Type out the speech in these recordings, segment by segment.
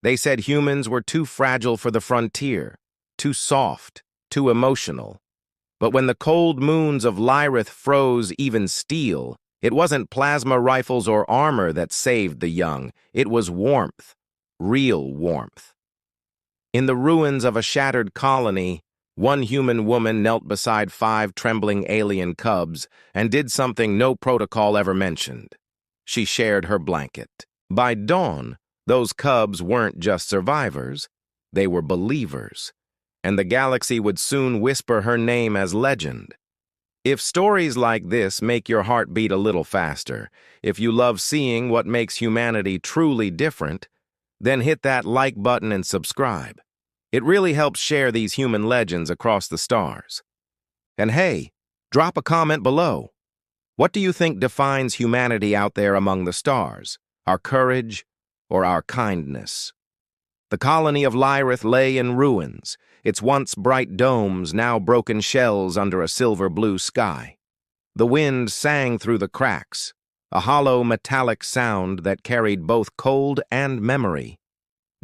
They said humans were too fragile for the frontier, too soft, too emotional. But when the cold moons of Lyreth froze even steel, it wasn't plasma rifles or armor that saved the young. It was warmth, real warmth. In the ruins of a shattered colony, one human woman knelt beside 5 trembling alien cubs and did something no protocol ever mentioned. She shared her blanket. By dawn, those cubs weren't just survivors, they were believers, and the galaxy would soon whisper her name as legend. If stories like this make your heart beat a little faster, if you love seeing what makes humanity truly different, then hit that like button and subscribe. It really helps share these human legends across the stars. And hey, drop a comment below. What do you think defines humanity out there among the stars? Our courage or our kindness? The colony of Lyreth lay in ruins, its once bright domes now broken shells under a silver-blue sky. The wind sang through the cracks, a hollow metallic sound that carried both cold and memory.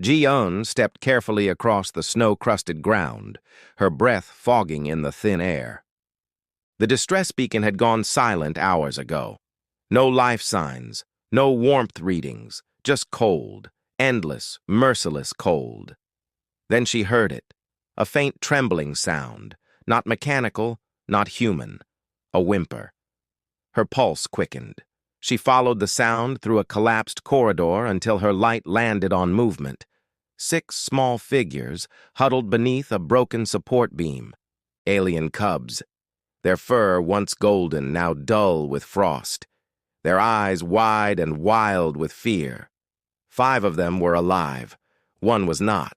Ji-Eun stepped carefully across the snow-crusted ground, her breath fogging in the thin air. The distress beacon had gone silent hours ago. No life signs, no warmth readings, just cold, endless, merciless cold. Then she heard it, a faint trembling sound, not mechanical, not human, a whimper. Her pulse quickened. She followed the sound through a collapsed corridor until her light landed on movement. 6 small figures huddled beneath a broken support beam. Alien cubs. Their fur, once golden, now dull with frost. Their eyes wide and wild with fear. 5 of them were alive. 1 was not.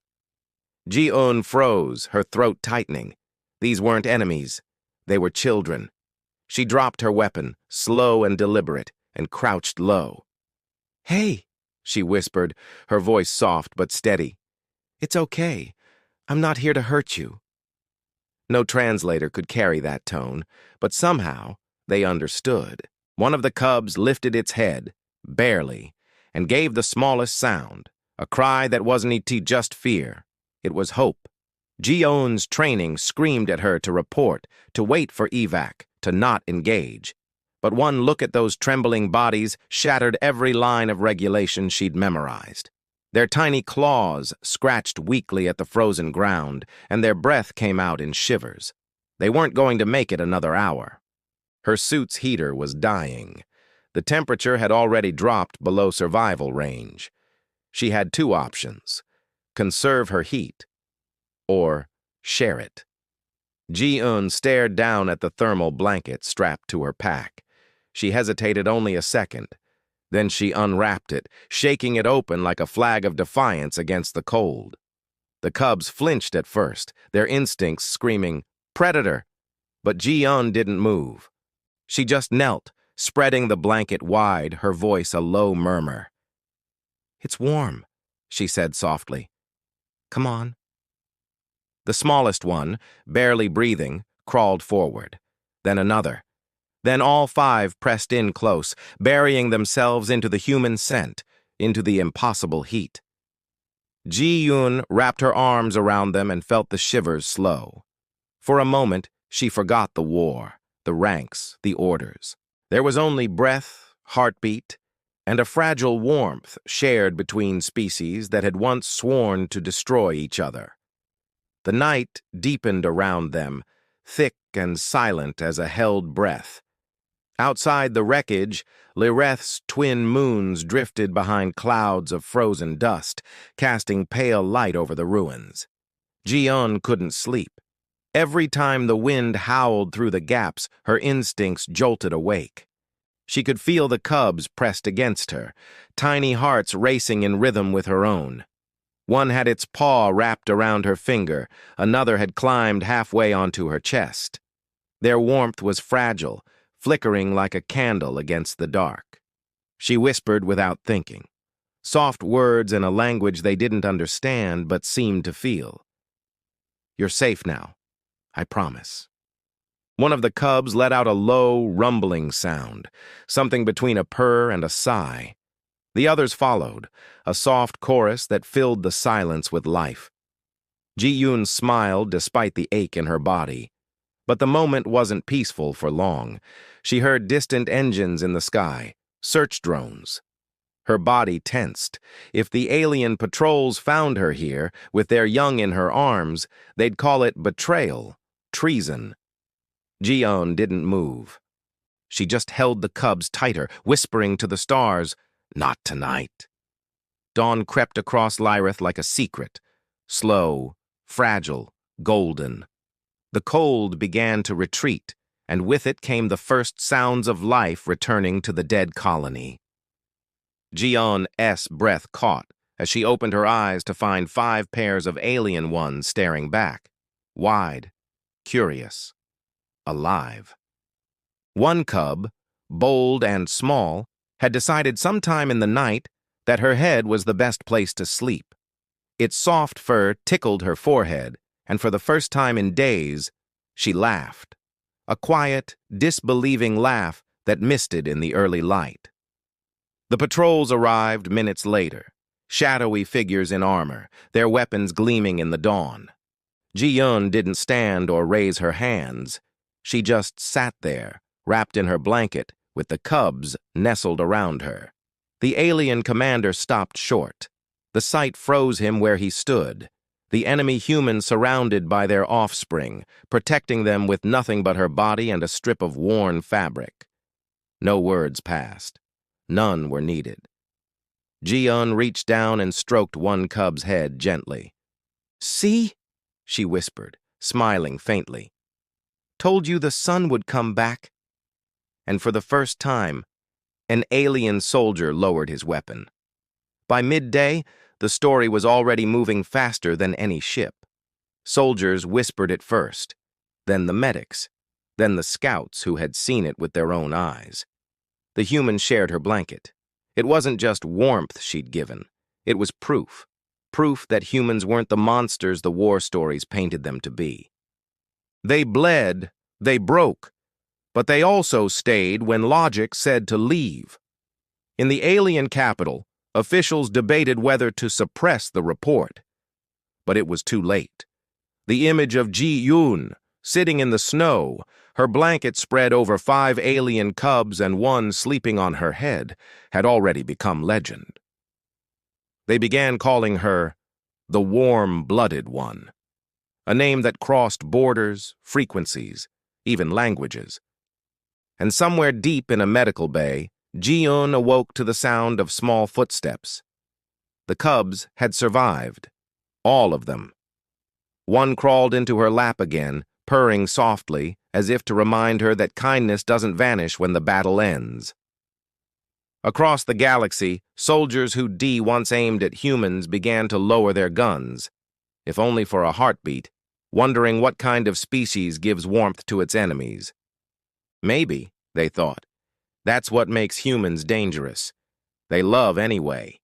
Ji-Eun froze, her throat tightening. These weren't enemies. They were children. She dropped her weapon, slow and deliberate, and crouched low. "Hey," she whispered, her voice soft but steady. "It's okay. I'm not here to hurt you." No translator could carry that tone, but somehow they understood. One of the cubs lifted its head, barely, and gave the smallest sound, a cry that wasn't just fear. It was hope. Ji-Eun's training screamed at her to report, to wait for evac, to not engage. But one look at those trembling bodies shattered every line of regulation she'd memorized. Their tiny claws scratched weakly at the frozen ground, and their breath came out in shivers. They weren't going to make it another hour. Her suit's heater was dying. The temperature had already dropped below survival range. She had 2 options: conserve her heat, or share it. Ji-Eun stared down at the thermal blanket strapped to her pack. She hesitated only a second. Then she unwrapped it, shaking it open like a flag of defiance against the cold. The cubs flinched at first, their instincts screaming, "Predator!" But Ji-Eun didn't move. She just knelt, spreading the blanket wide, her voice a low murmur. "It's warm," she said softly. "Come on." The smallest one, barely breathing, crawled forward. Then another. Then all 5 pressed in close, burying themselves into the human scent, into the impossible heat. Ji-Eun wrapped her arms around them and felt the shivers slow. For a moment, she forgot the war, the ranks, the orders. There was only breath, heartbeat, and a fragile warmth shared between species that had once sworn to destroy each other. The night deepened around them, thick and silent as a held breath. Outside the wreckage, Lyreth's twin moons drifted behind clouds of frozen dust, casting pale light over the ruins. Ji-Eun couldn't sleep. Every time the wind howled through the gaps, her instincts jolted awake. She could feel the cubs pressed against her, tiny hearts racing in rhythm with her own. One had its paw wrapped around her finger, another had climbed halfway onto her chest. Their warmth was fragile, flickering like a candle against the dark. She whispered without thinking, soft words in a language they didn't understand but seemed to feel. "You're safe now, I promise." One of the cubs let out a low, rumbling sound, something between a purr and a sigh. The others followed, a soft chorus that filled the silence with life. Ji-Eun smiled despite the ache in her body. But the moment wasn't peaceful for long. She heard distant engines in the sky, search drones. Her body tensed. If the alien patrols found her here, with their young in her arms, they'd call it betrayal, treason. Ji-Eun didn't move. She just held the cubs tighter, whispering to the stars, "Not tonight." Dawn crept across Lyreth like a secret, slow, fragile, golden. The cold began to retreat, and with it came the first sounds of life returning to the dead colony. Ji-Eun's breath caught as she opened her eyes to find 5 pairs of alien ones staring back, wide, curious, alive. One cub, bold and small, had decided sometime in the night that her head was the best place to sleep. Its soft fur tickled her forehead, and for the first time in days, she laughed. A quiet, disbelieving laugh that misted in the early light. The patrols arrived minutes later, shadowy figures in armor, their weapons gleaming in the dawn. Ji-Eun didn't stand or raise her hands. She just sat there, wrapped in her blanket, with the cubs nestled around her. The alien commander stopped short. The sight froze him where he stood. The enemy humans surrounded by their offspring, protecting them with nothing but her body and a strip of worn fabric. No words passed. None were needed. Ji-Eun reached down and stroked one cub's head gently. "See?" she whispered, smiling faintly. "Told you the sun would come back." And for the first time, an alien soldier lowered his weapon. By midday, the story was already moving faster than any ship. Soldiers whispered it first, then the medics, then the scouts who had seen it with their own eyes. The human shared her blanket. It wasn't just warmth she'd given. It was proof. Proof that humans weren't the monsters the war stories painted them to be. They bled, they broke, but they also stayed when logic said to leave. In the alien capital, officials debated whether to suppress the report. But it was too late. The image of Ji-Eun, sitting in the snow, her blanket spread over 5 alien cubs and one sleeping on her head, had already become legend. They began calling her the Warm-Blooded One, a name that crossed borders, frequencies, even languages. And somewhere deep in a medical bay, Ji-Eun awoke to the sound of small footsteps. The cubs had survived, all of them. One crawled into her lap again, purring softly, as if to remind her that kindness doesn't vanish when the battle ends. Across the galaxy, soldiers who once aimed at humans began to lower their guns, if only for a heartbeat, wondering what kind of species gives warmth to its enemies. Maybe, they thought, that's what makes humans dangerous. They love anyway.